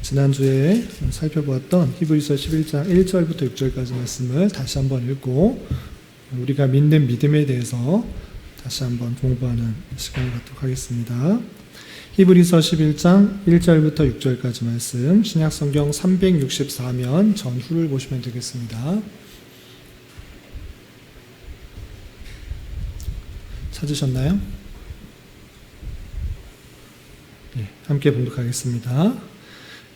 지난주에 살펴보았던 히브리서 11장 1절부터 6절까지 말씀을 다시 한번 읽고 우리가 믿는 믿음에 대해서 다시 한번 공부하는 시간을 갖도록 하겠습니다. 히브리서 11장 1절부터 6절까지 말씀, 신약성경 364면 전후를 보시면 되겠습니다. 찾으셨나요? 네, 함께 봉독하겠습니다.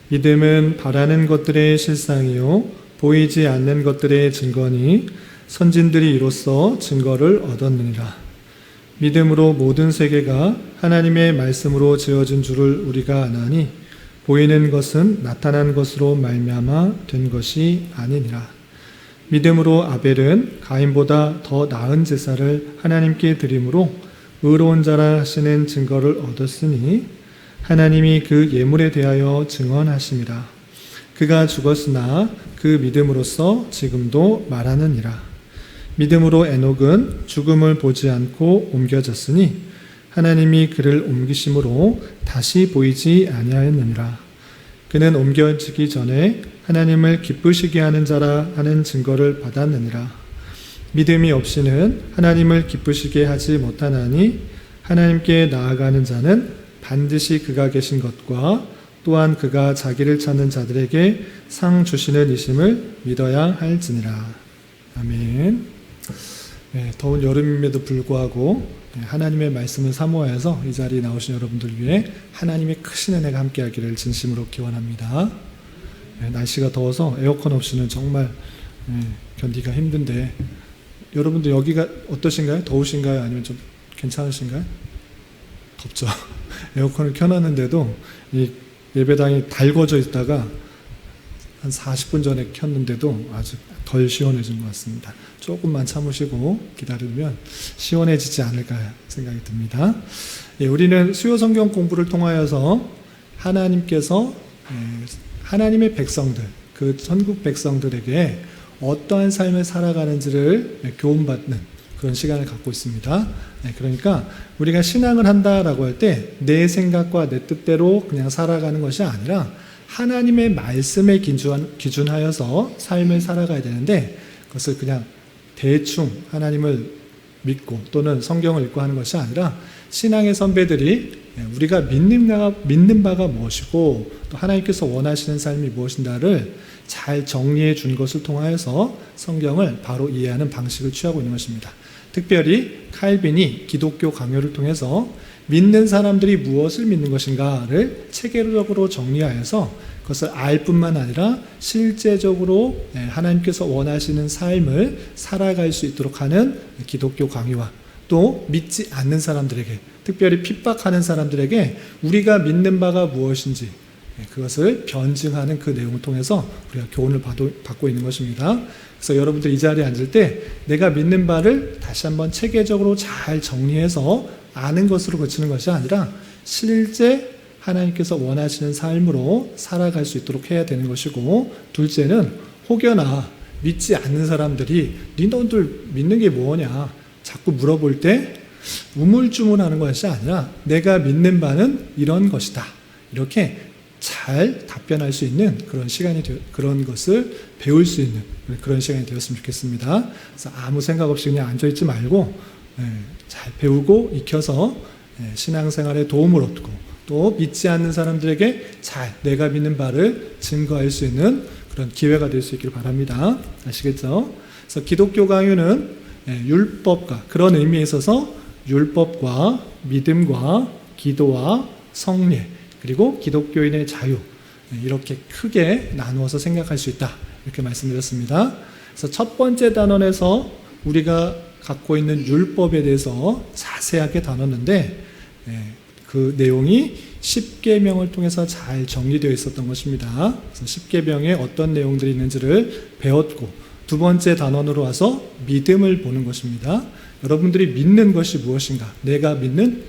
믿음은 바라는 것들의 실상이요 보이지 않는 것들의 증거니 선진들이 이로써 증거를 얻었느니라. 믿음으로 모든 세계가 하나님의 말씀으로 지어진 줄을 우리가 아나니 보이는 것은 나타난 것으로 말미암아 된 것이 아니니라. 믿음으로 아벨은 가인보다 더 나은 제사를 하나님께 드림으로 의로운 자라 하시는 증거를 얻었으니 하나님이 그 예물에 대하여 증언하심이라. 그가 죽었으나 그 믿음으로써 지금도 말하느니라. 믿음으로 에녹은 죽음을 보지 않고 옮겨졌으니 하나님이 그를 옮기심으로 다시 보이지 아니하였느니라. 그는 옮겨지기 전에 하나님을 기쁘시게 하는 자라 하는 증거를 받았느니라. 믿음이 없이는 하나님을 기쁘시게 하지 못하나니 하나님께 나아가는 자는 반드시 그가 계신 것과 또한 그가 자기를 찾는 자들에게 상 주시는 이심을 믿어야 할지니라. 아멘. 네, 더운 여름임에도 불구하고 하나님의 말씀을 사모하여서 이 자리에 나오신 여러분들 위해 하나님의 크신 은혜가 함께하기를 진심으로 기원합니다. 네, 날씨가 더워서 에어컨 없이는 정말 견디기가 힘든데 여러분들 여기가 어떠신가요? 더우신가요? 아니면 좀 괜찮으신가요? 덥죠. 에어컨을 켜놨는데도 이 예배당이 달궈져 있다가 한 40분 전에 켰는데도 아직 덜 시원해진 것 같습니다. 조금만 참으시고 기다리면 시원해지지 않을까 생각이 듭니다. 우리는 수요 성경 공부를 통하여서 하나님께서 하나님의 백성들, 그 천국 백성들에게 어떠한 삶을 살아가는지를 교훈받는 그런 시간을 갖고 있습니다. 그러니까 우리가 신앙을 한다라고 할 때 내 생각과 내 뜻대로 그냥 살아가는 것이 아니라 하나님의 말씀에 기준하여서 삶을 살아가야 되는데 그것을 그냥 대충 하나님을 믿고 또는 성경을 읽고 하는 것이 아니라 신앙의 선배들이 우리가 믿는 바가 무엇이고 또 하나님께서 원하시는 삶이 무엇인가를 잘 정리해 준 것을 통하여서 성경을 바로 이해하는 방식을 취하고 있는 것입니다. 특별히 칼빈이 기독교 강요를 통해서 믿는 사람들이 무엇을 믿는 것인가를 체계적으로 정리하여서 그것을 알 뿐만 아니라 실제적으로 하나님께서 원하시는 삶을 살아갈 수 있도록 하는 기독교 강요와 또 믿지 않는 사람들에게 특별히 핍박하는 사람들에게 우리가 믿는 바가 무엇인지 그것을 변증하는 그 내용을 통해서 우리가 교훈을 받고 있는 것입니다. 그래서 여러분들 이 자리에 앉을 때 내가 믿는 바를 다시 한번 체계적으로 잘 정리해서 아는 것으로 그치는 것이 아니라 실제 하나님께서 원하시는 삶으로 살아갈 수 있도록 해야 되는 것이고, 둘째는 혹여나 믿지 않는 사람들이 너희들 믿는 게 뭐냐 자꾸 물어볼 때 우물쭈물하는 것이 아니라 내가 믿는 바는 이런 것이다 이렇게 잘 답변할 수 있는 그런 시간이 그런 것을 배울 수 있는 그런 시간이 되었으면 좋겠습니다. 그래서 아무 생각 없이 그냥 앉아있지 말고 잘 배우고 익혀서 신앙생활에 도움을 얻고 또 믿지 않는 사람들에게 잘 내가 믿는 바를 증거할 수 있는 그런 기회가 될 수 있길 바랍니다. 아시겠죠? 그래서 기독교 강요는 율법과 그런 의미에 있어서 율법과 믿음과 기도와 성례 그리고 기독교인의 자유 이렇게 크게 나누어서 생각할 수 있다 이렇게 말씀드렸습니다. 그래서 첫 번째 단원에서 우리가 갖고 있는 율법에 대해서 자세하게 다뤘는데 그 내용이 십계명을 통해서 잘 정리되어 있었던 것입니다. 그래서 십계명에 어떤 내용들이 있는지를 배웠고 두 번째 단원으로 와서 믿음을 보는 것입니다. 여러분들이 믿는 것이 무엇인가, 내가 믿는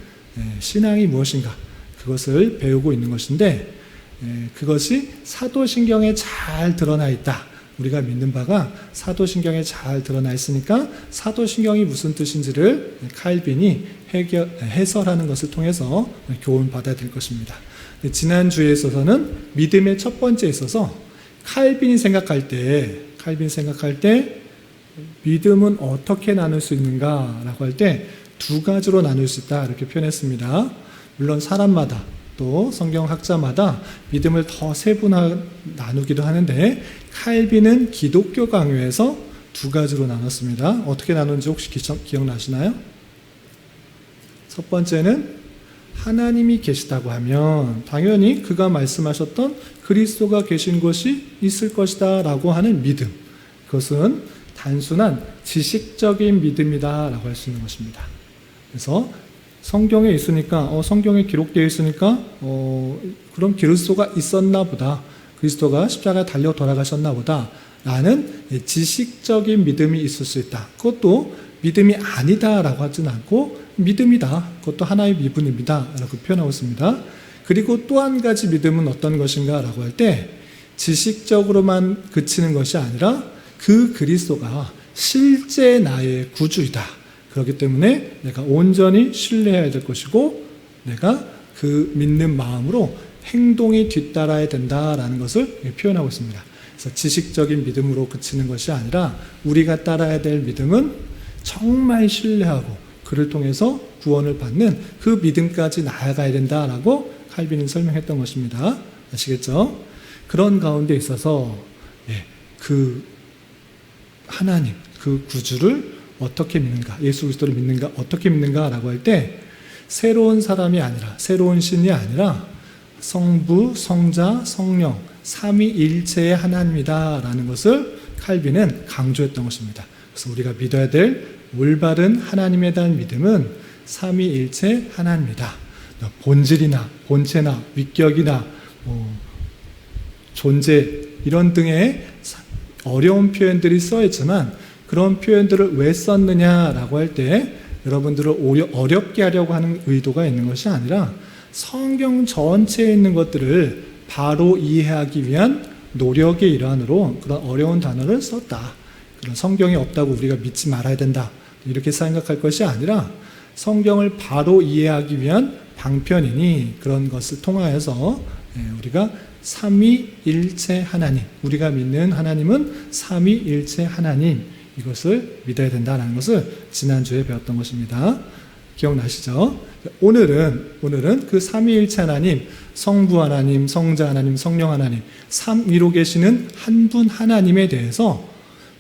신앙이 무엇인가 그것을 배우고 있는 것인데 그것이 사도신경에 잘 드러나 있다. 우리가 믿는 바가 사도신경에 잘 드러나 있으니까 사도신경이 무슨 뜻인지를 칼빈이 해설하는 것을 통해서 교훈 받아야 될 것입니다. 지난주에 있어서는 믿음의 첫 번째에 있어서 칼빈이 생각할 때 믿음은 어떻게 나눌 수 있는가라고 할 때 두 가지로 나눌 수 있다 이렇게 표현했습니다. 물론 사람마다 또 성경학자마다 믿음을 더 나누기도 하는데 칼빈은 기독교 강요에서 두 가지로 나눴습니다. 어떻게 나누는지 혹시 기억나시나요? 첫 번째는 하나님이 계시다고 하면 당연히 그가 말씀하셨던 그리스도가 계신 곳이 있을 것이다 라고 하는 믿음, 그것은 단순한 지식적인 믿음이다 라고 할 수 있는 것입니다. 그래서 성경에 있으니까 성경에 기록되어 있으니까 그럼 그리스도가 있었나 보다, 그리스도가 십자가에 달려 돌아가셨나 보다 라는 지식적인 믿음이 있을 수 있다. 그것도 믿음이 아니다 라고 하진 않고 믿음이다, 그것도 하나의 믿음입니다 라고 표현하고 있습니다. 그리고 또 한 가지 믿음은 어떤 것인가 라고 할 때 지식적으로만 그치는 것이 아니라 그 그리스도가 실제 나의 구주이다, 그렇기 때문에 내가 온전히 신뢰해야 될 것이고 내가 그 믿는 마음으로 행동이 뒤따라야 된다라는 것을 표현하고 있습니다. 그래서 지식적인 믿음으로 그치는 것이 아니라 우리가 따라야 될 믿음은 정말 신뢰하고 그를 통해서 구원을 받는 그 믿음까지 나아가야 된다라고 칼빈은 설명했던 것입니다. 아시겠죠? 그런 가운데 있어서 그 하나님, 그 구주를 어떻게 믿는가, 예수 그리스도를 믿는가, 어떻게 믿는가라고 할 때 새로운 사람이 아니라, 새로운 신이 아니라 성부, 성자, 성령, 삼위일체의 하나님이다라는 것을 칼빈은 강조했던 것입니다. 그래서 우리가 믿어야 될 올바른 하나님에 대한 믿음은 삼위일체 하나님이다. 본질이나 본체나 위격이나 존재 이런 등의 어려운 표현들이 써있지만 그런 표현들을 왜 썼느냐라고 할 때 여러분들을 오히려 어렵게 하려고 하는 의도가 있는 것이 아니라 성경 전체에 있는 것들을 바로 이해하기 위한 노력의 일환으로 그런 어려운 단어를 썼다. 그런 성경이 없다고 우리가 믿지 말아야 된다, 이렇게 생각할 것이 아니라 성경을 바로 이해하기 위한 방편이니 그런 것을 통하여서 우리가 삼위일체 하나님, 우리가 믿는 하나님은 삼위일체 하나님, 이것을 믿어야 된다는 것을 지난주에 배웠던 것입니다. 기억나시죠? 오늘은 그 삼위일체 하나님, 성부 하나님, 성자 하나님, 성령 하나님, 삼위로 계시는 한 분 하나님에 대해서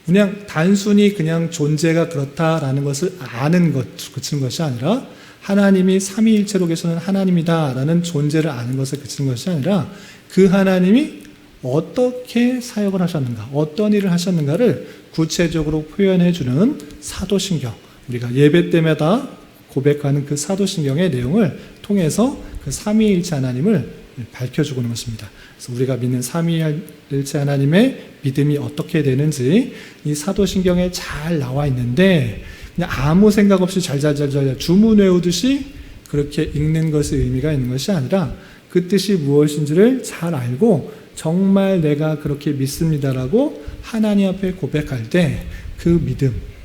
그냥 단순히 그냥 존재가 그렇다라는 것을 아는 것, 그치는 것이 아니라 하나님이 삼위일체로 계시는 하나님이다라는 존재를 아는 것에 그치는 것이 아니라 그 하나님이 어떻게 사역을 하셨는가, 어떤 일을 하셨는가를 구체적으로 표현해주는 사도신경, 우리가 예배 때마다 고백하는 그 사도신경의 내용을 통해서 그 삼위일체 하나님을 밝혀주고 있는 것입니다. 그래서 우리가 믿는 삼위일체 하나님의 믿음이 어떻게 되는지 이 사도신경에 잘 나와 있는데 그냥 아무 생각 없이 잘잘잘잘 주문 외우듯이 그렇게 읽는 것의 의미가 있는 것이 아니라 그 뜻이 무엇인지를 잘 알고 정말 내가 그렇게 믿습니다라고 하나님 앞에 고백할 때 그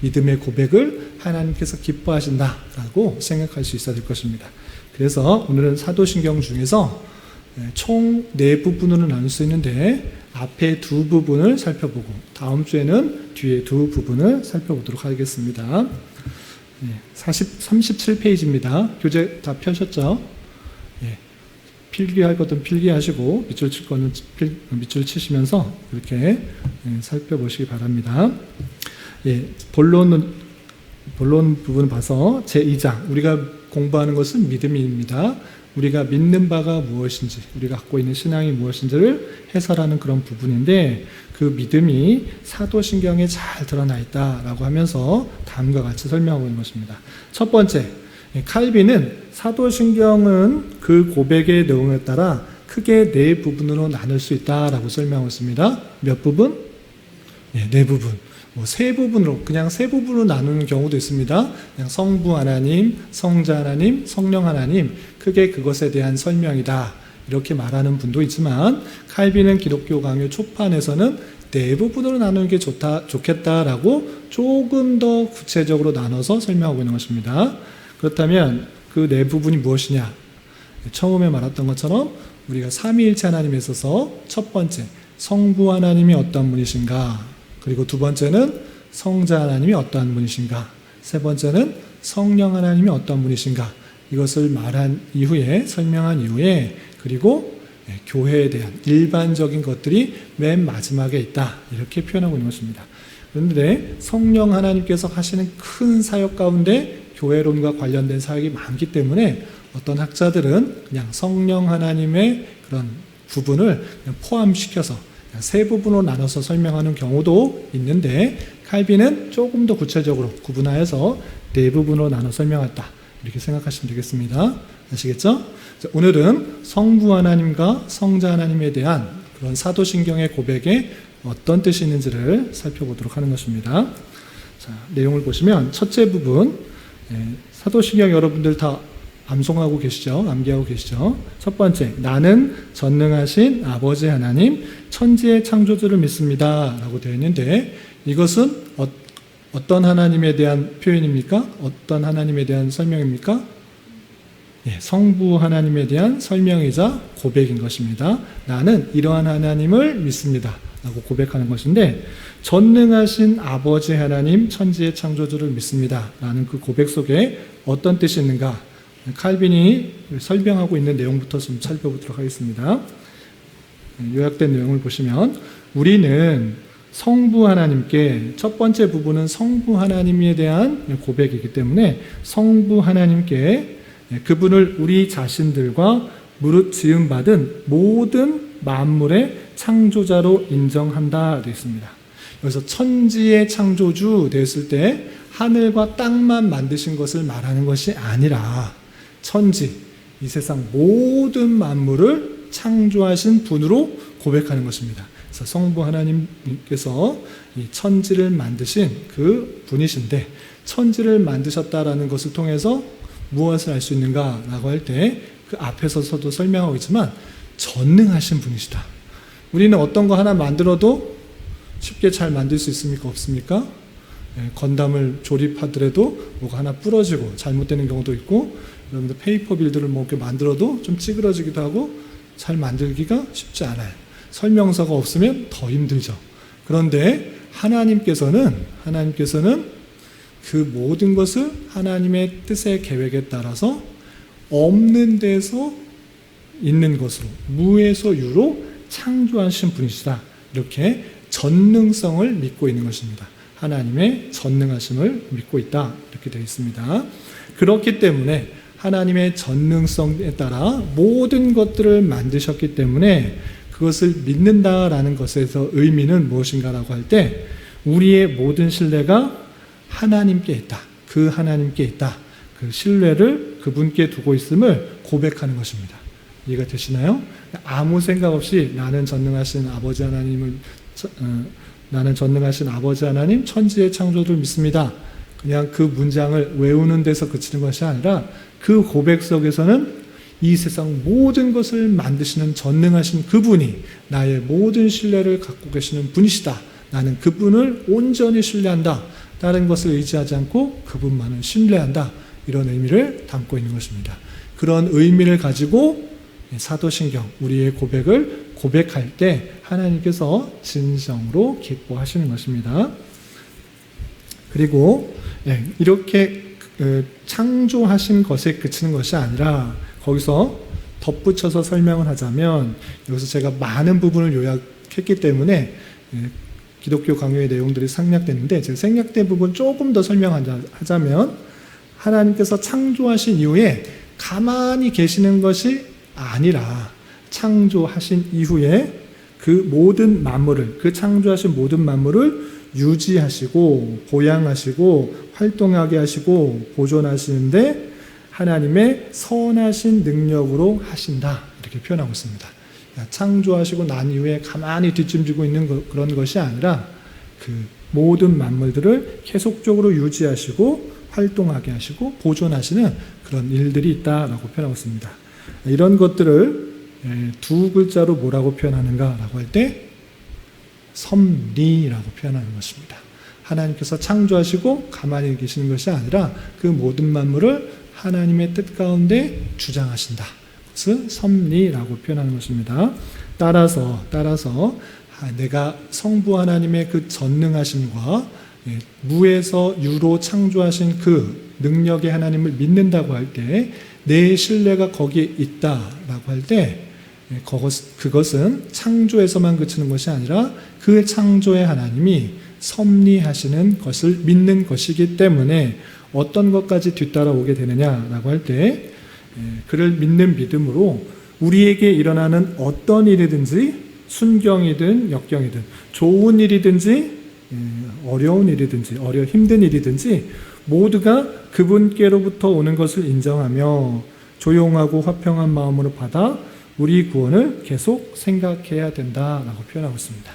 믿음의 고백을 하나님께서 기뻐하신다라고 생각할 수 있어야 될 것입니다. 그래서 오늘은 사도신경 중에서 총 4부분으로 나눌 수 있는데 앞에 2부분을 살펴보고 다음 주에는 뒤에 2부분을 살펴보도록 하겠습니다. 37페이지입니다. 교재 다 펴셨죠? 필기할 것은 필기하시고 밑줄 칠 거는 밑줄 치시면서 이렇게 살펴보시기 바랍니다. 본론 부분 봐서 제2장 우리가 공부하는 것은 믿음입니다. 우리가 믿는 바가 무엇인지, 우리가 갖고 있는 신앙이 무엇인지를 해설하는 그런 부분인데 그 믿음이 사도신경에 잘 드러나 있다라고 하면서 다음과 같이 설명하고 있는 것입니다. 첫 번째, 칼빈은 사도신경은 그 고백의 내용에 따라 크게 4부분으로 나눌 수 있다라고 설명하고 있습니다. 몇 부분? 4부분. 3부분으로, 그냥 3부분으로 나누는 경우도 있습니다. 그냥 성부 하나님, 성자 하나님, 성령 하나님, 크게 그것에 대한 설명이다, 이렇게 말하는 분도 있지만 칼빈은 기독교 강요 초판에서는 4부분으로 나누는 게 좋겠다라고 조금 더 구체적으로 나눠서 설명하고 있는 것입니다. 그렇다면 그 네 부분이 무엇이냐? 처음에 말했던 것처럼 우리가 삼위일체 하나님에 있어서 첫 번째, 성부 하나님이 어떤 분이신가? 그리고 두 번째는 성자 하나님이 어떠한 분이신가? 세 번째는 성령 하나님이 어떤 분이신가? 이것을 말한 이후에, 설명한 이후에, 그리고 교회에 대한 일반적인 것들이 맨 마지막에 있다. 이렇게 표현하고 있는 것입니다. 그런데 성령 하나님께서 하시는 큰 사역 가운데 교회론과 관련된 사역이 많기 때문에 어떤 학자들은 그냥 성령 하나님의 그런 부분을 그냥 포함시켜서 그냥 세 부분으로 나눠서 설명하는 경우도 있는데, 칼빈은 조금 더 구체적으로 구분하여서 네 부분으로 나눠 설명했다. 이렇게 생각하시면 되겠습니다. 아시겠죠? 오늘은 성부 하나님과 성자 하나님에 대한 그런 사도신경의 고백에 어떤 뜻이 있는지를 살펴보도록 하는 것입니다. 자, 내용을 보시면 첫째 부분, 사도신경 여러분들 다 암송하고 계시죠? 암기하고 계시죠? 첫 번째, 나는 전능하신 아버지 하나님, 천지의 창조주를 믿습니다. 라고 되어 있는데, 이것은 어떤 하나님에 대한 표현입니까? 어떤 하나님에 대한 설명입니까? 성부 하나님에 대한 설명이자 고백인 것입니다. 나는 이러한 하나님을 믿습니다. 라고 고백하는 것인데, 전능하신 아버지 하나님, 천지의 창조주를 믿습니다. 라는 그 고백 속에 어떤 뜻이 있는가? 칼빈이 설명하고 있는 내용부터 좀 살펴보도록 하겠습니다. 요약된 내용을 보시면, 우리는 성부 하나님께, 첫 번째 부분은 성부 하나님에 대한 고백이기 때문에 성부 하나님께 그분을 우리 자신들과 무릇 지음받은 모든 만물의 창조자로 인정한다 되어 있습니다. 여기서 천지의 창조주 되었을 때 하늘과 땅만 만드신 것을 말하는 것이 아니라 천지, 이 세상 모든 만물을 창조하신 분으로 고백하는 것입니다. 그래서 성부 하나님께서 이 천지를 만드신 그 분이신데, 천지를 만드셨다라는 것을 통해서 무엇을 알 수 있는가라고 할 때 그 앞에서도 설명하고 있지만 전능하신 분이시다. 우리는 어떤 거 하나 만들어도 쉽게 잘 만들 수 있습니까? 없습니까? 건담을 조립하더라도 뭐가 하나 부러지고 잘못되는 경우도 있고, 여러분들 페이퍼 빌드를 뭐 이렇게 만들어도 좀 찌그러지기도 하고 잘 만들기가 쉽지 않아요. 설명서가 없으면 더 힘들죠. 그런데 하나님께서는 그 모든 것을 하나님의 뜻의 계획에 따라서 없는 데서 있는 것으로, 무에서 유로 창조하신 분이시다. 이렇게 전능성을 믿고 있는 것입니다. 하나님의 전능하심을 믿고 있다. 이렇게 되어 있습니다. 그렇기 때문에 하나님의 전능성에 따라 모든 것들을 만드셨기 때문에 그것을 믿는다라는 것에서 의미는 무엇인가라고 할 때, 우리의 모든 신뢰가 하나님께 있다. 그 하나님께 있다. 그 신뢰를 그분께 두고 있음을 고백하는 것입니다. 이해가 되시나요? 아무 생각 없이 나는 전능하신 아버지 하나님, 천지의 창조주를 믿습니다. 그냥 그 문장을 외우는 데서 그치는 것이 아니라 그 고백 속에서는 이 세상 모든 것을 만드시는 전능하신 그분이 나의 모든 신뢰를 갖고 계시는 분이시다. 나는 그분을 온전히 신뢰한다. 다른 것을 의지하지 않고 그분만을 신뢰한다. 이런 의미를 담고 있는 것입니다. 그런 의미를 가지고 사도신경, 우리의 고백을 고백할 때 하나님께서 진정으로 기뻐하시는 것입니다. 그리고 이렇게 창조하신 것에 그치는 것이 아니라 거기서 덧붙여서 설명을 하자면, 여기서 제가 많은 부분을 요약했기 때문에 기독교 강요의 내용들이 생략됐는데, 제가 생략된 부분 조금 더 설명하자면, 하나님께서 창조하신 이후에 가만히 계시는 것이 아니라 창조하신 이후에 그 모든 만물을, 그 창조하신 모든 만물을 유지하시고 보양하시고 활동하게 하시고 보존하시는데 하나님의 선하신 능력으로 하신다. 이렇게 표현하고 있습니다. 창조하시고 난 이후에 가만히 뒷짐지고 있는 그런 것이 아니라 그 모든 만물들을 계속적으로 유지하시고 활동하게 하시고 보존하시는 그런 일들이 있다라고 표현하고 있습니다. 이런 것들을 두 글자로 뭐라고 표현하는가라고 할 때 섭리라고 표현하는 것입니다. 하나님께서 창조하시고 가만히 계시는 것이 아니라 그 모든 만물을 하나님의 뜻 가운데 주장하신다. 그것을 섭리라고 표현하는 것입니다. 따라서 내가 성부 하나님의 그 전능하심과 무에서 유로 창조하신 그 능력의 하나님을 믿는다고 할 때 내 신뢰가 거기에 있다라고 할 때 그것은 창조에서만 그치는 것이 아니라 그 창조의 하나님이 섭리하시는 것을 믿는 것이기 때문에 어떤 것까지 뒤따라오게 되느냐라고 할 때 그를 믿는 믿음으로 우리에게 일어나는 어떤 일이든지 순경이든 역경이든 좋은 일이든지 어려운 일이든지 힘든 일이든지 모두가 그분께로부터 오는 것을 인정하며 조용하고 화평한 마음으로 받아 우리 구원을 계속 생각해야 된다라고 표현하고 있습니다.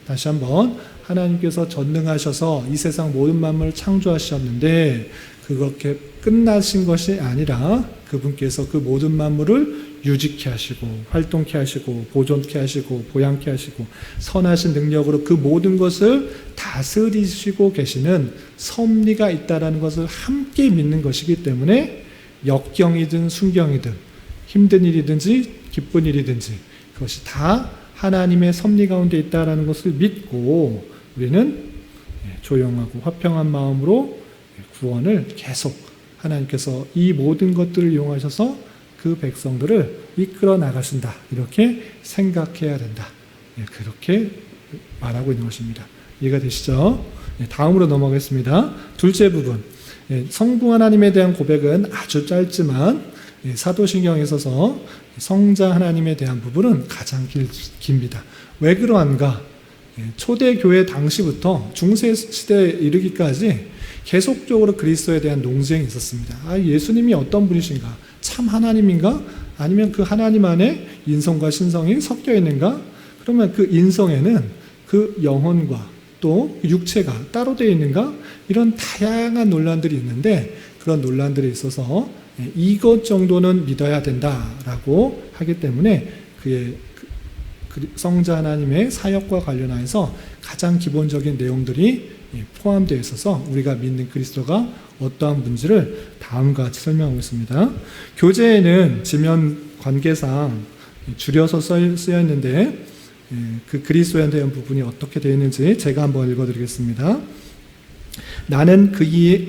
다시 한번 하나님께서 전능하셔서 이 세상 모든 만물을 창조하셨는데 그렇게 끝나신 것이 아니라 그분께서 그 모든 만물을 유지케 하시고 활동케 하시고 보존케 하시고 보양케 하시고 선하신 능력으로 그 모든 것을 다스리시고 계시는 섭리가 있다라는 것을 함께 믿는 것이기 때문에 역경이든 순경이든 힘든 일이든지 기쁜 일이든지 그것이 다 하나님의 섭리 가운데 있다라는 것을 믿고 우리는 조용하고 화평한 마음으로 구원을 계속 하나님께서 이 모든 것들을 이용하셔서 그 백성들을 이끌어 나가신다. 이렇게 생각해야 된다. 그렇게 말하고 있는 것입니다. 이해가 되시죠? 다음으로 넘어가겠습니다. 둘째 부분. 성부 하나님에 대한 고백은 아주 짧지만 사도신경에 있어서 성자 하나님에 대한 부분은 가장 깁니다. 왜 그러한가? 초대교회 당시부터 중세시대에 이르기까지 계속적으로 그리스도에 대한 논쟁이 있었습니다. 예수님이 어떤 분이신가? 참 하나님인가? 아니면 그 하나님 안에 인성과 신성이 섞여 있는가? 그러면 그 인성에는 그 영혼과 또 육체가 따로 되어 있는가? 이런 다양한 논란들이 있는데 그런 논란들이 있어서 이것 정도는 믿어야 된다라고 하기 때문에 그의 성자 하나님의 사역과 관련해서 가장 기본적인 내용들이 포함되어 있어서 우리가 믿는 그리스도가 어떠한 분지를 다음과 같이 설명하고 있습니다. 교재에는 지면 관계상 줄여서 쓰여 있는데 그 그리스도에 대한 부분이 어떻게 되어 있는지 제가 한번 읽어드리겠습니다. 나는 그의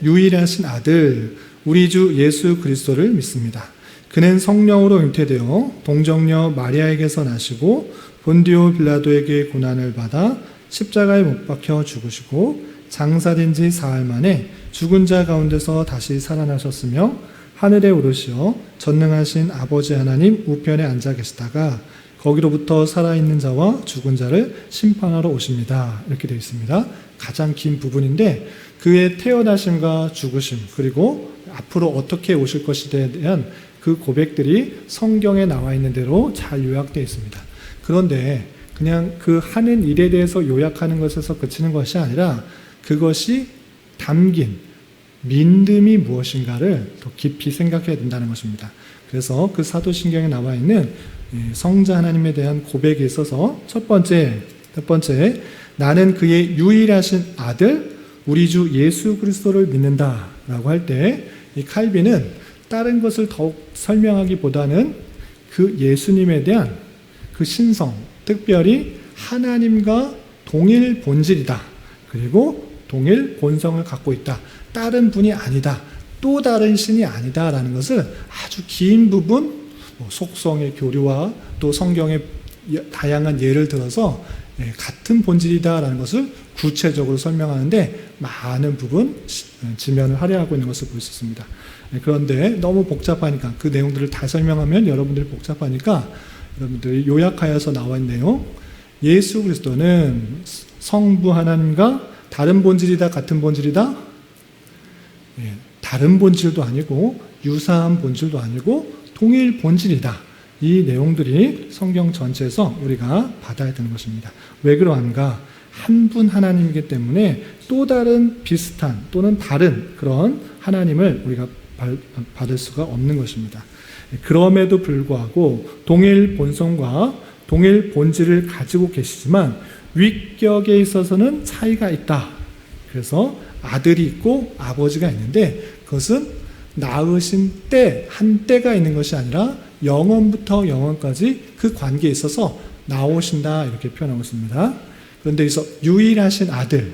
유일하신 아들 우리 주 예수 그리스도를 믿습니다. 그는 성령으로 잉태되어 동정녀 마리아에게서 나시고 본디오 빌라도에게 고난을 받아 십자가에 못 박혀 죽으시고 장사된 지 사흘 만에 죽은 자 가운데서 다시 살아나셨으며 하늘에 오르시어 전능하신 아버지 하나님 우편에 앉아 계시다가 거기로부터 살아있는 자와 죽은 자를 심판하러 오십니다. 이렇게 되어 있습니다. 가장 긴 부분인데 그의 태어나심과 죽으심 그리고 앞으로 어떻게 오실 것에 대한 그 고백들이 성경에 나와 있는 대로 잘 요약되어 있습니다. 그런데 그냥 그 하는 일에 대해서 요약하는 것에서 그치는 것이 아니라 그것이 담긴 믿음이 무엇인가를 더 깊이 생각해야 된다는 것입니다. 그래서 그 사도신경에 나와 있는 성자 하나님에 대한 고백에 있어서 첫 번째 나는 그의 유일하신 아들 우리 주 예수 그리스도를 믿는다라고 할 때 이 칼빈은 다른 것을 더욱 설명하기보다는 그 예수님에 대한 그 신성, 특별히 하나님과 동일 본질이다. 그리고 동일 본성을 갖고 있다. 다른 분이 아니다. 또 다른 신이 아니다라는 것을 아주 긴 부분 속성의 교류와 또 성경의 다양한 예를 들어서 같은 본질이다라는 것을 구체적으로 설명하는데 많은 부분 지면을 할애하고 있는 것을 볼 수 있습니다. 그런데 너무 복잡하니까 그 내용들을 다 설명하면 여러분들이 복잡하니까 여러분들이 요약하여서 나와 있는 내용 예수 그리스도는 성부 하나님과 다른 본질이다 같은 본질이다? 다른 본질도 아니고 유사한 본질도 아니고 동일 본질이다. 이 내용들이 성경 전체에서 우리가 받아야 되는 것입니다. 왜 그러한가? 한 분 하나님이기 때문에 또 다른 비슷한 또는 다른 그런 하나님을 우리가 받을 수가 없는 것입니다. 그럼에도 불구하고 동일 본성과 동일 본질을 가지고 계시지만 위격에 있어서는 차이가 있다. 그래서 아들이 있고 아버지가 있는데 그것은 낳으신 때, 한때가 있는 것이 아니라 영원부터 영원까지 그 관계에 있어서 나오신다 이렇게 표현하고 있습니다. 그런데 여기서 유일하신 아들,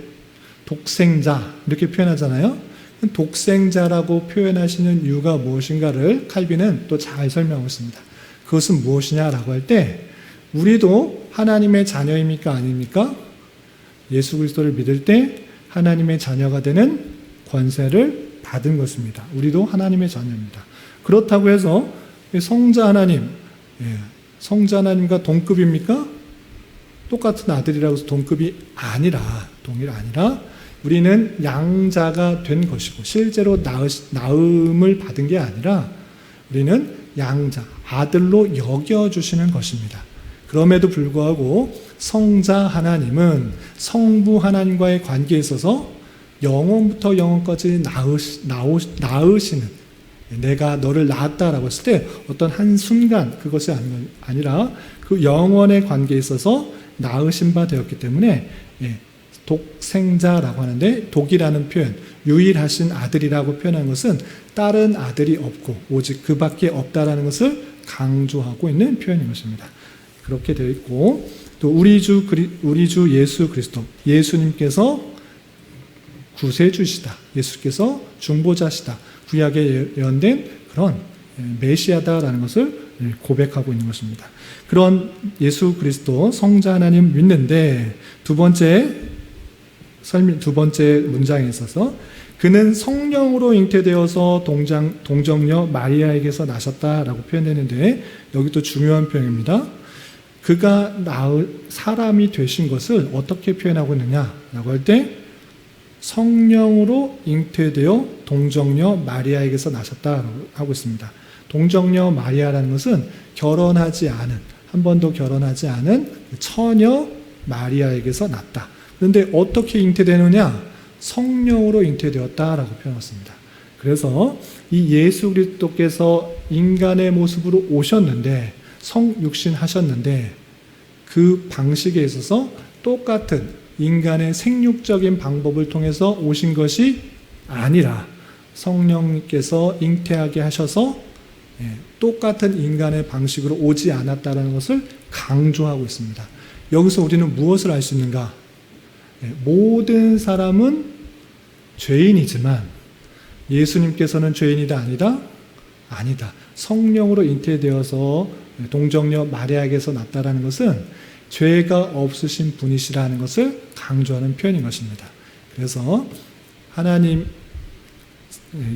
독생자 이렇게 표현하잖아요. 독생자라고 표현하시는 이유가 무엇인가를 칼빈은 또 잘 설명하고 있습니다. 그것은 무엇이냐라고 할 때 우리도 하나님의 자녀입니까? 아닙니까? 예수 그리스도를 믿을 때 하나님의 자녀가 되는 권세를 받은 것입니다. 우리도 하나님의 자녀입니다. 그렇다고 해서 성자 하나님, 성자 하나님과 동급입니까? 똑같은 아들이라고 해서 동급이 아니라, 동일 아니라 우리는 양자가 된 것이고 실제로 낳음을 받은 게 아니라 우리는 양자, 아들로 여겨주시는 것입니다. 그럼에도 불구하고 성자 하나님은 성부 하나님과의 관계에 있어서 영원부터 영원까지 낳으시는, 내가 너를 낳았다라고 했을 때 어떤 한순간 그것이 아니라 그 영원의 관계에 있어서 낳으신 바 되었기 때문에 독생자라고 하는데, 독이라는 표현, 유일하신 아들이라고 표현한 것은 다른 아들이 없고 오직 그밖에 없다라는 것을 강조하고 있는 표현인 것입니다. 그렇게 되어 있고, 또 우리 주 예수 그리스도, 예수님께서 구세주시다, 예수께서 중보자시다, 구약에 예언된 그런 메시아다라는 것을 고백하고 있는 것입니다. 그런 예수 그리스도 성자 하나님 믿는데 두 번째 문장에 있어서 그는 성령으로 잉태되어서 동정녀 마리아에게서 나셨다라고 표현되는데, 여기 또 중요한 표현입니다. 그가 사람이 되신 것을 어떻게 표현하고 있느냐라고 할 때 성령으로 잉태되어 동정녀 마리아에게서 나셨다라고 하고 있습니다. 동정녀 마리아라는 것은 결혼하지 않은, 한 번도 결혼하지 않은 처녀 마리아에게서 났다. 그런데 어떻게 잉태되느냐? 성령으로 잉태되었다라고 표현했습니다. 그래서 이 예수 그리스도께서 인간의 모습으로 오셨는데, 성육신 하셨는데, 그 방식에 있어서 똑같은 인간의 생육적인 방법을 통해서 오신 것이 아니라 성령님께서 잉태하게 하셔서 똑같은 인간의 방식으로 오지 않았다는 것을 강조하고 있습니다. 여기서 우리는 무엇을 알 수 있는가? 모든 사람은 죄인이지만 예수님께서는 죄인이다 아니다? 아니다. 성령으로 잉태되어서 동정녀 마리아에게서 났다라는 것은 죄가 없으신 분이시라는 것을 강조하는 표현인 것입니다. 그래서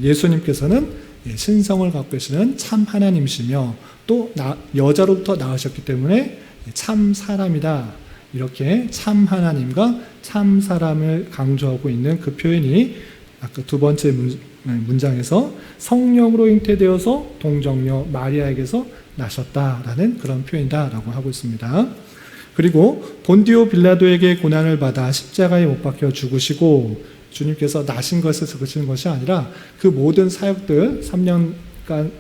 예수님께서는 신성을 갖고 계시는 참 하나님이시며 또 여자로부터 낳으셨기 때문에 참 사람이다. 이렇게 참 하나님과 참 사람을 강조하고 있는 그 표현이 아까 두 번째 문장에서 성령으로 잉태되어서 동정녀 마리아에게서 나셨다라는 그런 표현이다라고 하고 있습니다. 그리고 본디오 빌라도에게 고난을 받아 십자가에 못 박혀 죽으시고, 주님께서 나신 것을 그치는 것이 아니라 그 모든 사역들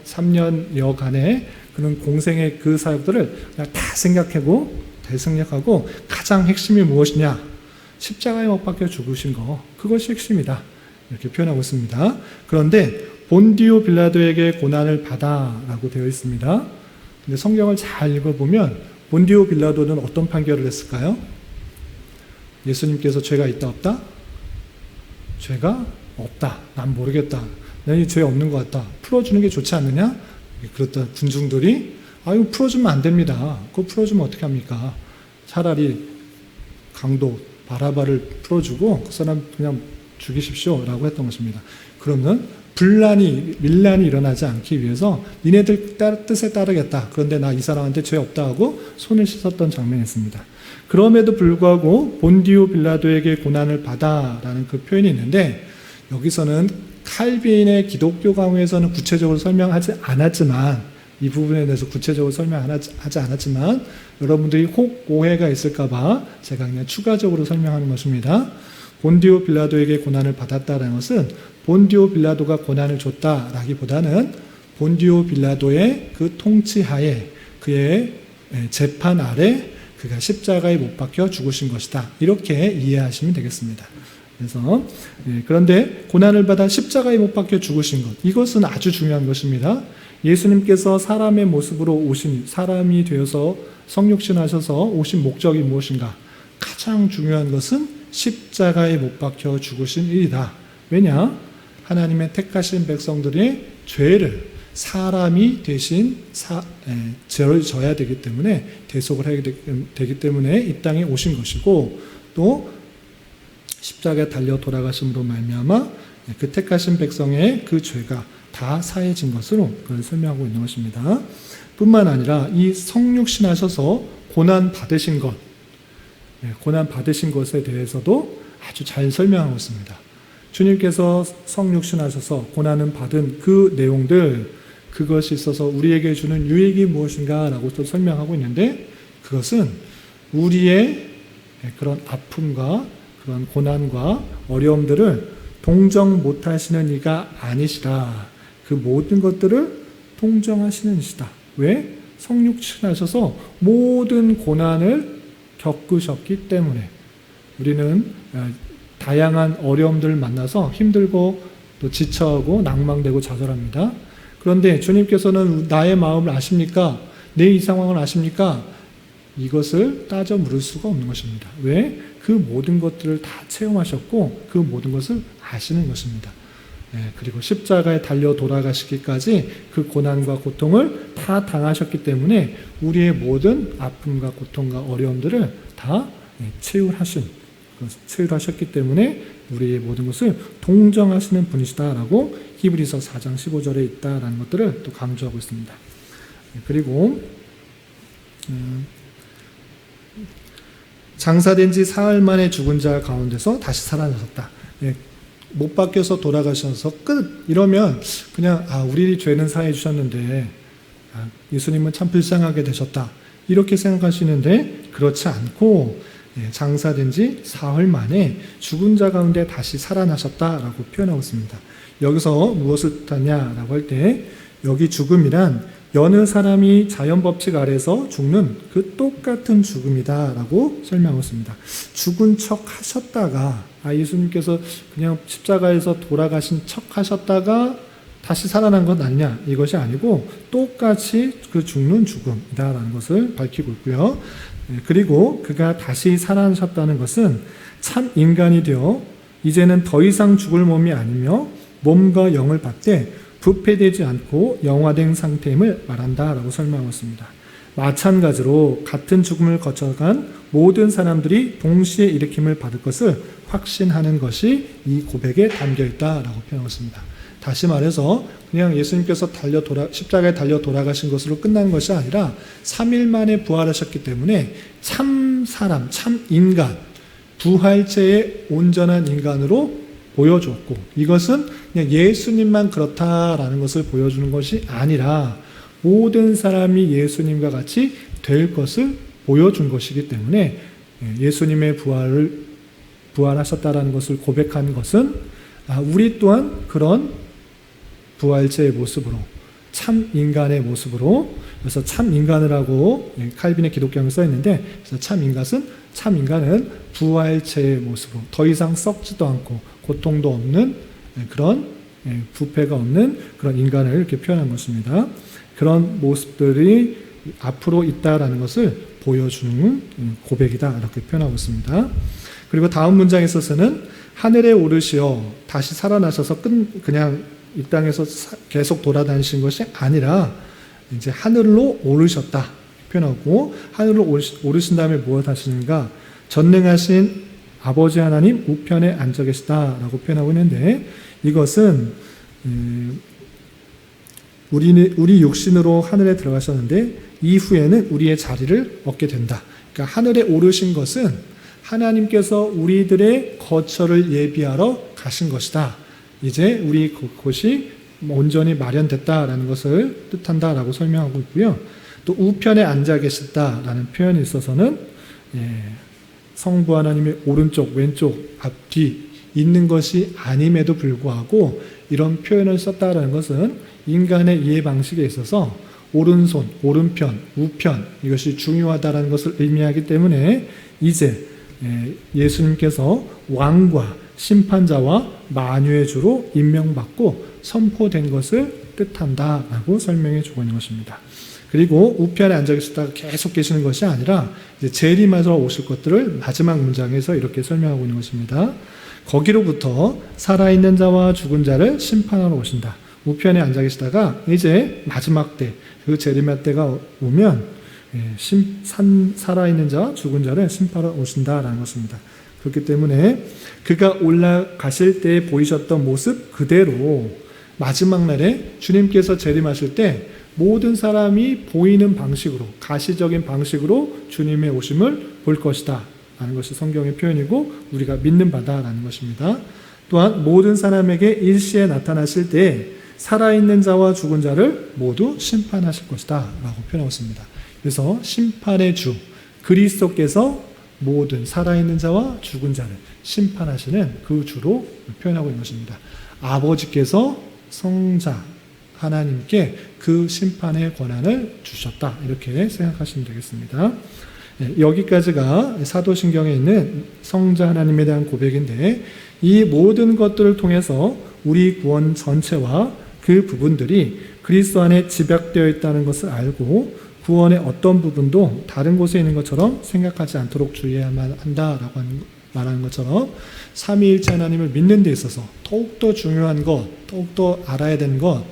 3년여간의 그런 공생의 그 사역들을 다 생각하고 가장 핵심이 무엇이냐? 십자가에 못 박혀 죽으신 거, 그것이 핵심이다. 이렇게 표현하고 있습니다. 그런데 본디오 빌라도에게 고난을 받아라고 되어 있습니다. 근데 성경을 잘 읽어보면 본디오 빌라도는 어떤 판결을 했을까요? 예수님께서 죄가 있다 없다? 죄가 없다. 난 모르겠다. 난 죄 없는 것 같다. 풀어주는 게 좋지 않느냐? 그렇다 군중들이 이거 풀어주면 안 됩니다. 그거 풀어주면 어떻게 합니까? 차라리 강도 바라바를 풀어주고 그 사람 그냥 죽이십시오 라고 했던 것입니다. 그러면 밀란이 일어나지 않기 위해서 니네들 뜻에 따르겠다. 그런데 나 이 사람한테 죄 없다 하고 손을 씻었던 장면이 있습니다. 그럼에도 불구하고 본디오 빌라도에게 고난을 받아라는 그 표현이 있는데, 여기서는 칼빈의 기독교 강의에서는 구체적으로 설명하지 않았지만, 이 부분에 대해서 구체적으로 설명하지 않았지만 여러분들이 혹 오해가 있을까봐 제가 그냥 추가적으로 설명하는 것입니다. 본디오 빌라도에게 고난을 받았다는 것은 본디오 빌라도가 고난을 줬다라기보다는 본디오 빌라도의 그 통치하에, 그의 재판 아래 그가 십자가에 못 박혀 죽으신 것이다. 이렇게 이해하시면 되겠습니다. 그래서 그런데 고난을 받아 십자가에 못 박혀 죽으신 것, 이것은 아주 중요한 것입니다. 예수님께서 사람의 모습으로 오신, 사람이 되어서 성육신하셔서 오신 목적이 무엇인가? 가장 중요한 것은 십자가에 못 박혀 죽으신 일이다. 왜냐? 하나님의 택하신 백성들의 죄를 사람이 대신 죄를 져야 되기 때문에, 대속을 해야 되기 때문에 이 땅에 오신 것이고, 또 십자가에 달려 돌아가심으로 말미암아 그 택하신 백성의 그 죄가 다 사해진 것으로 그걸 설명하고 있는 것입니다. 뿐만 아니라 이 성육신하셔서 고난 받으신 것, 고난 받으신 것에 대해서도 아주 잘 설명하고 있습니다. 주님께서 성육신하셔서 고난을 받은 그 내용들, 그것이 있어서 우리에게 주는 유익이 무엇인가 라고 또 설명하고 있는데, 그것은 우리의 그런 아픔과 그런 고난과 어려움들을 동정 못하시는 이가 아니시라. 그 모든 것들을 동정하시는 이시다. 왜? 성육신하셔서 모든 고난을 겪으셨기 때문에. 우리는 다양한 어려움들을 만나서 힘들고 또 지쳐하고 낭망되고 좌절합니다. 그런데 주님께서는 나의 마음을 아십니까? 내 이 상황을 아십니까? 이것을 따져 물을 수가 없는 것입니다. 왜? 그 모든 것들을 다 체험하셨고 그 모든 것을 아시는 것입니다. 그리고 십자가에 달려 돌아가시기까지 그 고난과 고통을 다 당하셨기 때문에 우리의 모든 아픔과 고통과 어려움들을 다 체휼하셨기 때문에 우리의 모든 것을 동정하시는 분이시다라고 히브리서 4장 15절에 있다라는 것들을 또 강조하고 있습니다. 그리고 장사된 지 사흘 만에 죽은 자 가운데서 다시 살아나셨다. 못 박혀서 돌아가셔서 끝 이러면 그냥 우리 죄는 사해 주셨는데 예수님은 참 불쌍하게 되셨다 이렇게 생각하시는데, 그렇지 않고 장사된 지 사흘 만에 죽은 자 가운데 다시 살아나셨다라고 표현하고 있습니다. 여기서 무엇을 뜻하냐라고 할 때, 여기 죽음이란 여느 사람이 자연 법칙 아래서 죽는 그 똑같은 죽음이다라고 설명하고 있습니다. 죽은 척 하셨다가 예수님께서 그냥 십자가에서 돌아가신 척 하셨다가 다시 살아난 것 아니냐, 이것이 아니고 똑같이 그 죽는 죽음이다라는 것을 밝히고 있고요. 그리고 그가 다시 살아나셨다는 것은 참 인간이 되어 이제는 더 이상 죽을 몸이 아니며 몸과 영을 받되 부패되지 않고 영화된 상태임을 말한다라고 설명하고 있습니다. 마찬가지로 같은 죽음을 거쳐간 모든 사람들이 동시에 일으킴을 받을 것을 확신하는 것이 이 고백에 담겨 있다라고 표현하고 있습니다. 다시 말해서 그냥 예수님께서 십자가에 달려 돌아가신 것으로 끝난 것이 아니라 3일 만에 부활하셨기 때문에 참 사람, 참 인간, 부활체의 온전한 인간으로 보여줬고, 이것은 그냥 예수님만 그렇다라는 것을 보여주는 것이 아니라 모든 사람이 예수님과 같이 될 것을 보여준 것이기 때문에 예수님의 부활하셨다라는 것을 고백하는 것은 우리 또한 그런 부활체의 모습으로, 참 인간의 모습으로, 그래서 참 인간을 하고 칼빈의 기독경을 써있는데, 그래서 참 인간은 부활체의 모습으로 더 이상 썩지도 않고 고통도 없는 그런 부패가 없는 그런 인간을 이렇게 표현한 것입니다. 그런 모습들이 앞으로 있다라는 것을 보여주는 고백이다 이렇게 표현하고 있습니다. 그리고 다음 문장에 있어서는 하늘에 오르시어 다시 살아나셔서 그냥 이 땅에서 계속 돌아다니신 것이 아니라 이제 하늘로 오르셨다 표현하고, 하늘로 오르신 다음에 무엇 하시는가? 전능하신 아버지 하나님 우편에 앉아 계시다라고 표현하고 있는데, 이것은 우리 육신으로 하늘에 들어가셨는데 이후에는 우리의 자리를 얻게 된다. 그러니까 하늘에 오르신 것은 하나님께서 우리들의 거처를 예비하러 가신 것이다. 이제 우리 곳이 온전히 마련됐다라는 것을 뜻한다라고 설명하고 있고요. 또 우편에 앉아 계셨다라는 표현에 있어서는 성부 하나님의 오른쪽, 왼쪽, 앞, 뒤 있는 것이 아님에도 불구하고 이런 표현을 썼다라는 것은 인간의 이해 방식에 있어서 오른손, 오른편, 우편 이것이 중요하다라는 것을 의미하기 때문에 이제 예수님께서 왕과 심판자와 만유의 주로 임명받고 선포된 것을 뜻한다라고 설명해 주고 있는 것입니다. 그리고 우편에 앉아 계시다가 계속 계시는 것이 아니라 이제 재림하러 오실 것들을 마지막 문장에서 이렇게 설명하고 있는 것입니다. 거기로부터 살아있는 자와 죽은 자를 심판하러 오신다. 우편에 앉아 계시다가 이제 마지막 때, 그 재림할 때가 오면 살아있는 자와 죽은 자를 심판하러 오신다라는 것입니다. 그렇기 때문에 그가 올라가실 때 보이셨던 모습 그대로 마지막 날에 주님께서 재림하실 때 모든 사람이 보이는 방식으로, 가시적인 방식으로 주님의 오심을 볼 것이다 라는 것이 성경의 표현이고 우리가 믿는 바다라는 것입니다. 또한 모든 사람에게 일시에 나타나실 때 살아있는 자와 죽은 자를 모두 심판하실 것이다 라고 표현하고 있습니다. 그래서 심판의 주 그리스도께서 모든 살아있는 자와 죽은 자를 심판하시는 그 주로 표현하고 있는 것입니다. 아버지께서 성자 하나님께 그 심판의 권한을 주셨다 이렇게 생각하시면 되겠습니다. 여기까지가 사도신경에 있는 성자 하나님에 대한 고백인데 이 모든 것들을 통해서 우리 구원 전체와 그 부분들이 그리스도 안에 집약되어 있다는 것을 알고 구원의 어떤 부분도 다른 곳에 있는 것처럼 생각하지 않도록 주의해야만 한다라고 말하는 것처럼 삼위일체 하나님을 믿는 데 있어서 더욱더 중요한 것, 더욱더 알아야 되는 것,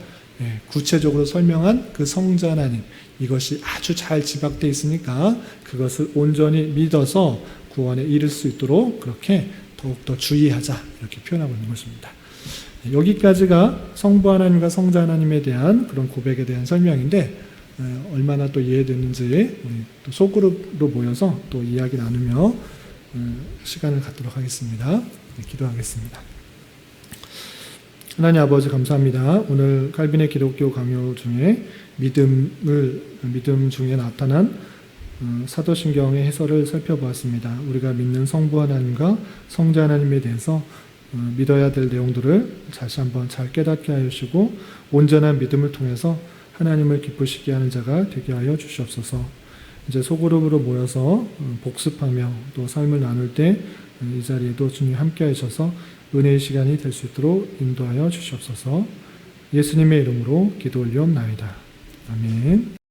구체적으로 설명한 그 성자 하나님, 이것이 아주 잘 집약되어 있으니까 그것을 온전히 믿어서 구원에 이를 수 있도록 그렇게 더욱더 주의하자 이렇게 표현하고 있는 것입니다. 여기까지가 성부 하나님과 성자 하나님에 대한 그런 고백에 대한 설명인데 얼마나 또 이해됐는지 우리 또 소그룹으로 모여서 또 이야기 나누며 시간을 갖도록 하겠습니다. 기도하겠습니다. 하나님 아버지 감사합니다. 오늘 칼빈의 기독교 강요 중에 믿음 중에 나타난 사도신경의 해설을 살펴보았습니다. 우리가 믿는 성부 하나님과 성자 하나님에 대해서 믿어야 될 내용들을 다시 한번 잘 깨닫게 하여 주시고 온전한 믿음을 통해서 하나님을 기쁘시게 하는 자가 되게 하여 주시옵소서. 이제 소그룹으로 모여서 복습하며 또 삶을 나눌 때 이 자리에도 주님 함께 하셔서 은혜의 시간이 될 수 있도록 인도하여 주시옵소서. 예수님의 이름으로 기도 올리옵나이다. 아멘.